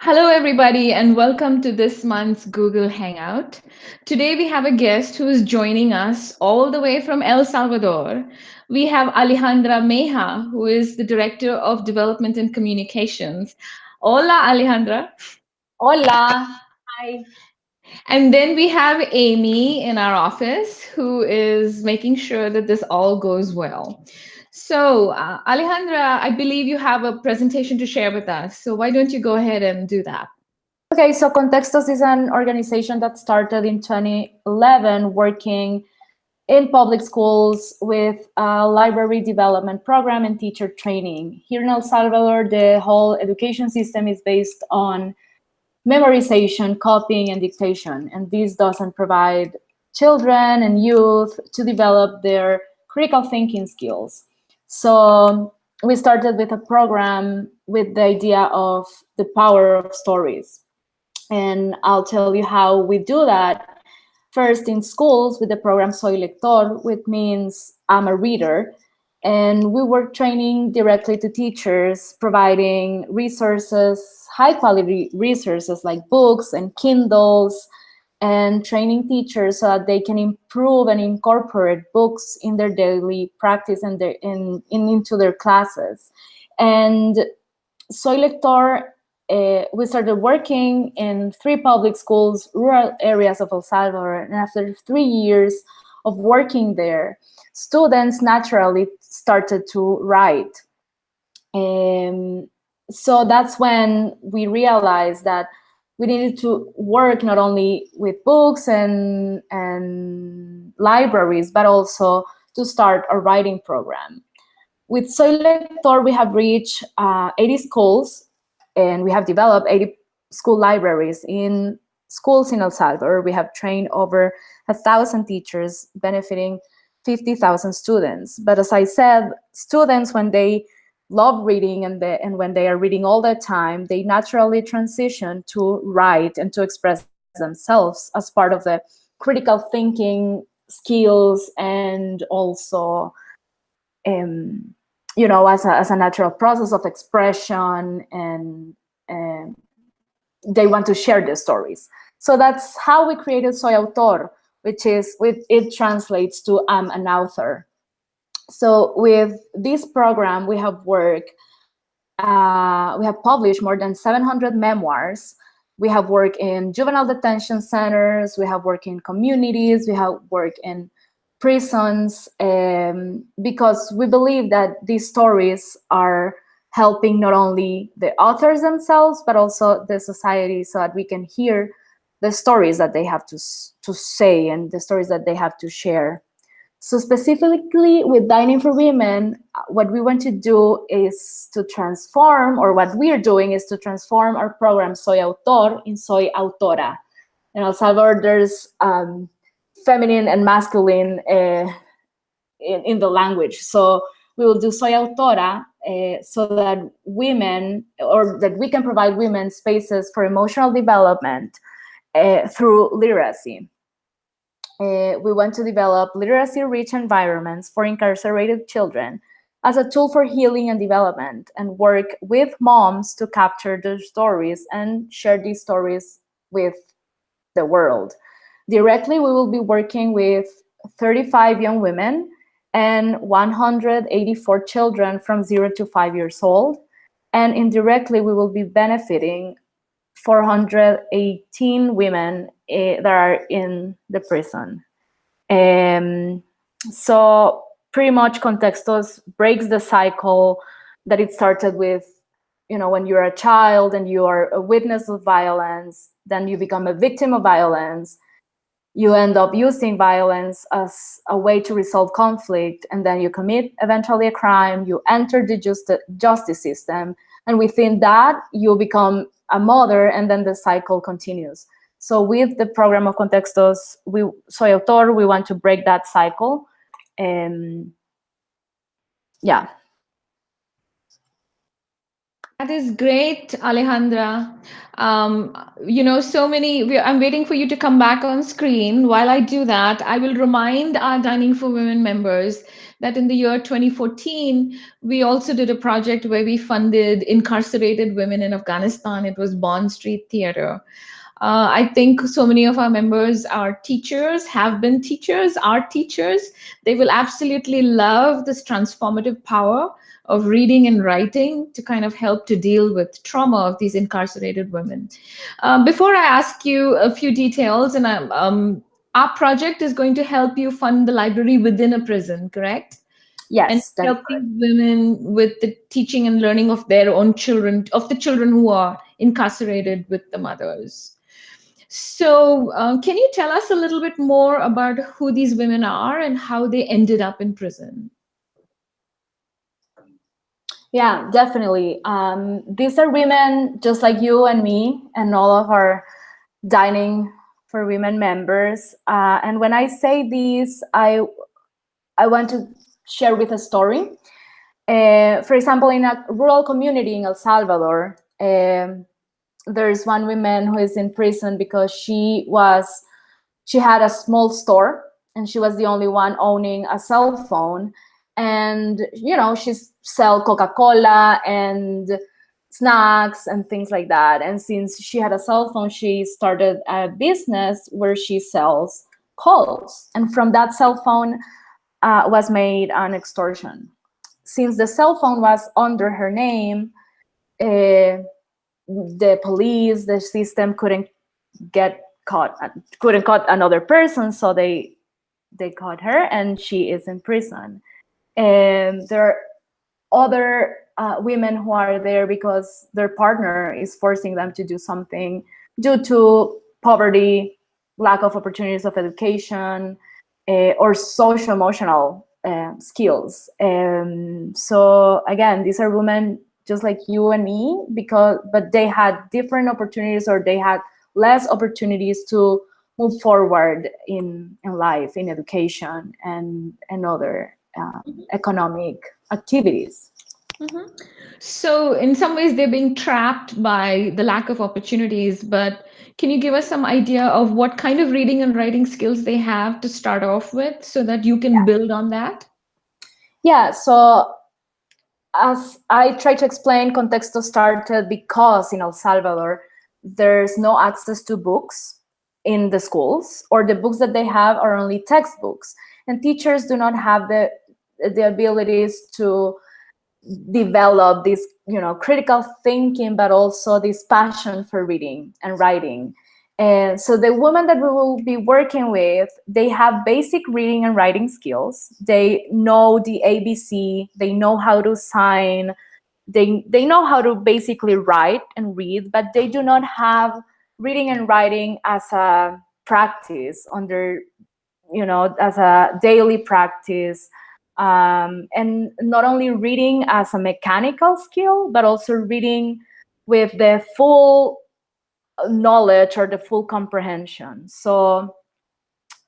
Hello, everybody, and welcome to this month's Google Hangout. Today, we have a guest who is joining us all the way from El Salvador. We have Alejandra Mejia, who is the Director of Development and Communications. Hola, Alejandra. Hola. Hi. And then we have Amy in our office, who is making sure that this all goes well. So, Alejandra, I believe you have a presentation to share with us. So, why don't you go ahead and do that? Okay, so ConTextos is an organization that started in 2011 working in public schools with a library development program and teacher training. Here in El Salvador, the whole education system is based on memorization, copying, and dictation, and this doesn't provide children and youth to develop their critical thinking skills. So we started with a program with the idea of the power of stories. And I'll tell you how we do that. First, in schools with the program Soy Lector, which means I'm a reader. And we were training directly to teachers, providing resources, high quality resources like books and Kindles, and training teachers so that they can improve and incorporate books in their daily practice and into their classes. And Soy Lector, we started working in 3 public schools, rural areas of El Salvador. And after 3 years of working there, students naturally started to write. So that's when we realized that we needed to work not only with books and libraries, but also to start a writing program. With Soy Lector, we have reached 80 schools, and we have developed 80 school libraries in schools in El Salvador. We have trained over 1,000 teachers, benefiting 50,000 students. But as I said, students, when they love reading and when they are reading all the time, they naturally transition to write and to express themselves as part of the critical thinking skills, and also as a natural process of expression, and they want to share their stories. So that's how we created Soy Autor, it translates to I'm an author. So with this program, we have published more than 700 memoirs. We have worked in juvenile detention centers, we have worked in communities, we have worked in prisons, because we believe that these stories are helping not only the authors themselves, but also the society, so that we can hear the stories that they have to say and the stories that they have to share. So specifically with Dining for Women, what we want to do is to transform, or what we are doing is to transform our program Soy Autor in Soy Autora. In El Salvador, there's feminine and masculine in the language. So we will do Soy Autora so that women, or that we can provide women spaces for emotional development through literacy. We want to develop literacy-rich environments for incarcerated children as a tool for healing and development, and work with moms to capture their stories and share these stories with the world. Directly, we will be working with 35 young women and 184 children from 0 to 5 years old. And indirectly, we will be benefiting 418 women that are in the prison. So pretty much ConTextos breaks the cycle that it started with, when you're a child and you are a witness of violence, then you become a victim of violence. You end up using violence as a way to resolve conflict, and then you commit eventually a crime, you enter the justice system, and within that, you become a mother, and then the cycle continues. So with the program of ConTextos, Soy Autor, we want to break that cycle. Yeah. That is great, Alejandra. So many. I'm waiting for you to come back on screen. While I do that, I will remind our Dining for Women members that in the year 2014, we also did a project where we funded incarcerated women in Afghanistan. It was Bond Street Theater. I think so many of our members are teachers, have been teachers, are teachers. They will absolutely love this transformative power of reading and writing to kind of help to deal with trauma of these incarcerated women. Before I ask you a few details, and our project is going to help you fund the library within a prison, correct? And Yes, that is help these correct. women with the teaching and learning of their own children, of the children who are incarcerated with the mothers. So, can you tell us a little bit more about who these women are and how they ended up in prison? Yeah, definitely. These are women just like you and me and all of our Dining for Women members. And when I say this, I want to share with a story. For example, in a rural community in El Salvador, there's one woman who is in prison because she had a small store and she was the only one owning a cell phone, and she sell Coca-Cola and snacks and things like that. And since she had a cell phone, she started a business where she sells calls, and from that cell phone was made an extortion. Since the cell phone was under her name, uh, the police, the system get caught, couldn't caught another person, so they caught her, and she is in prison. And there are other women who are there because their partner is forcing them to do something due to poverty, lack of opportunities of education, or social emotional skills. So again, these are women just like you and me, but they had different opportunities, or they had less opportunities to move forward in life, in education, and other economic activities. Mhm. So, in some ways, they're being trapped by the lack of opportunities. But can you give us some idea of what kind of reading and writing skills they have to start off with so that you can build on that? Yeah, so as I try to explain, Contexto started because in El Salvador, there's no access to books in the schools, or the books that they have are only textbooks. And teachers do not have the abilities to develop this critical thinking, but also this passion for reading and writing. And so the women that we will be working with, they have basic reading and writing skills. They know the ABC, they know how to sign, they know how to basically write and read, but they do not have reading and writing as a practice under, as a daily practice. And not only reading as a mechanical skill, but also reading with the full knowledge or the full comprehension. So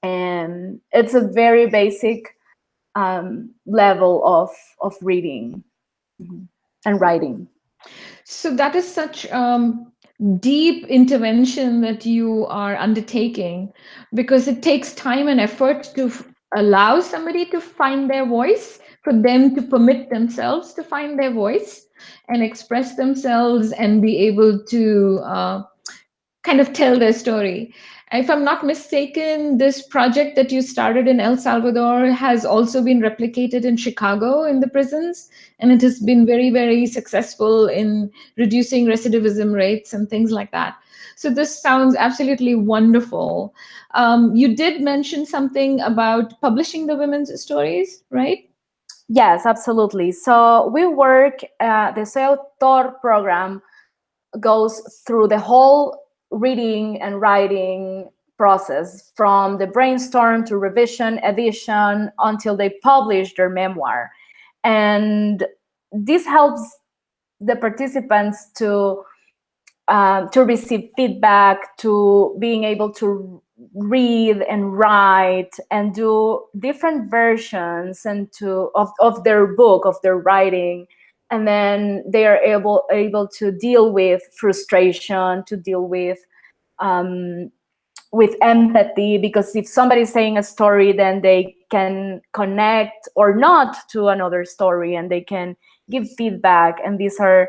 it's a very basic level of reading and writing. So that is such deep intervention that you are undertaking because it takes time and effort to allow somebody to find their voice, for them to permit themselves to find their voice and express themselves and be able to kind of tell their story. If I'm not mistaken, this project that you started in El Salvador has also been replicated in Chicago in the prisons, and it has been very, very successful in reducing recidivism rates and things like that. So this sounds absolutely wonderful. You did mention something about publishing the women's stories, right? Yes, absolutely. So we work, the Soy Autor program goes through the whole reading and writing process, from the brainstorm to revision, edition, until they publish their memoir. And this helps the participants to receive feedback, to being able to read and write and do different versions and of their book, of their writing. and then they are able to deal with frustration, to deal um, with empathy, because if somebody's saying a story, then they can connect or not to another story, and they can give feedback. And these are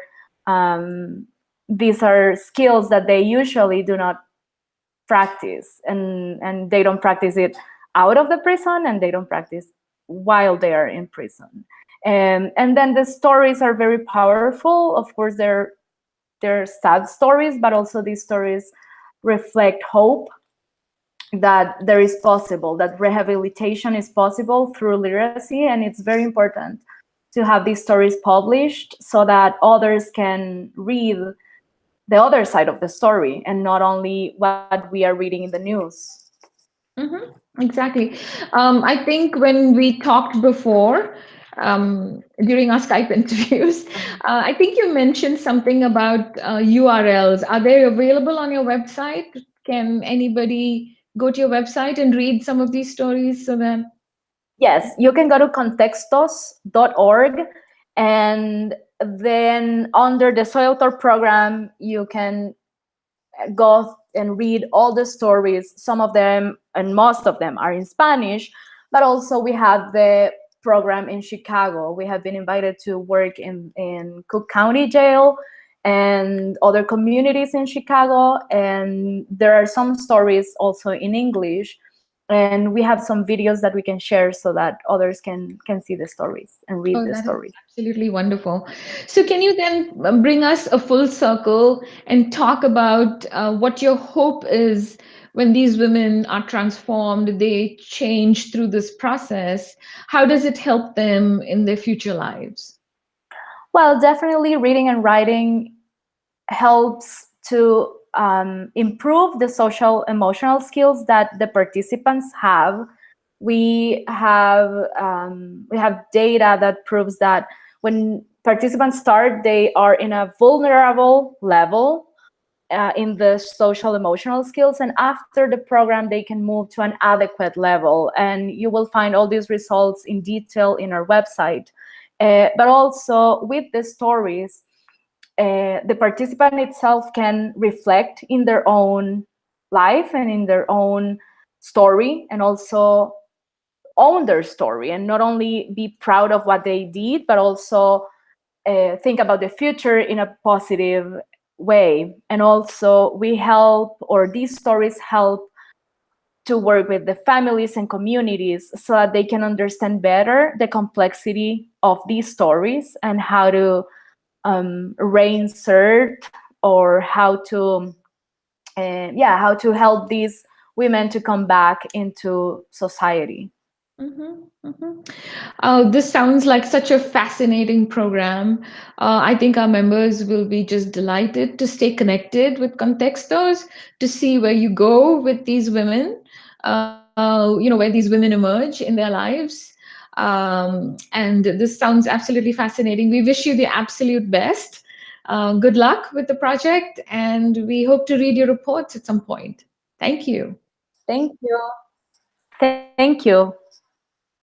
skills that they usually do not practice, and they don't practice it out of the prison, and they don't practice while they are in prison. And then the stories are very powerful. Of course, they're sad stories, but also these stories reflect hope, that there is possible, that rehabilitation is possible through literacy. And it's very important to have these stories published so that others can read the other side of the story, and not only what we are reading in the news. Exactly. I think when we talked before, during our Skype interviews, I think you mentioned something about URLs. Are they available on your website? Can anybody go to your website and read some of these stories so that? Yes, you can go to contextos.org, and then under the Soy Autor program, you can go and read all the stories. Some of them, and most of them, are in Spanish, but also we have the program in Chicago. We have been invited to work in Cook County Jail and other communities in Chicago, and there are some stories also in English, and we have some videos that we can share so that others can see the stories and read Oh, the that is stories. absolutely wonderful. So, can you then bring us a full circle and talk about what your hope is when these women are transformed, they change through this process? How does it help them in their future lives? Well, definitely reading and writing helps to improve the social emotional skills that the participants have. We have data that proves that when participants start, they are in a vulnerable level in the social emotional skills, and after the program they can move to an adequate level. And you will find all these results in detail in our website. But also with the stories, the participant itself can reflect in their own life and in their own story, and also own their story, and not only be proud of what they did, but also think about the future in a positive way. And also we help, or these stories help, to work with the families and communities so that they can understand better the complexity of these stories, and how to reinsert, or how to help these women to come back into society. This sounds like such a fascinating program. I think our members will be just delighted to stay connected with Contextos, to see where you go with these women, where these women emerge in their lives. And this sounds absolutely fascinating. We wish you the absolute best. Good luck with the project, and we hope to read your reports at some point. Thank you. Thank you. Thank you.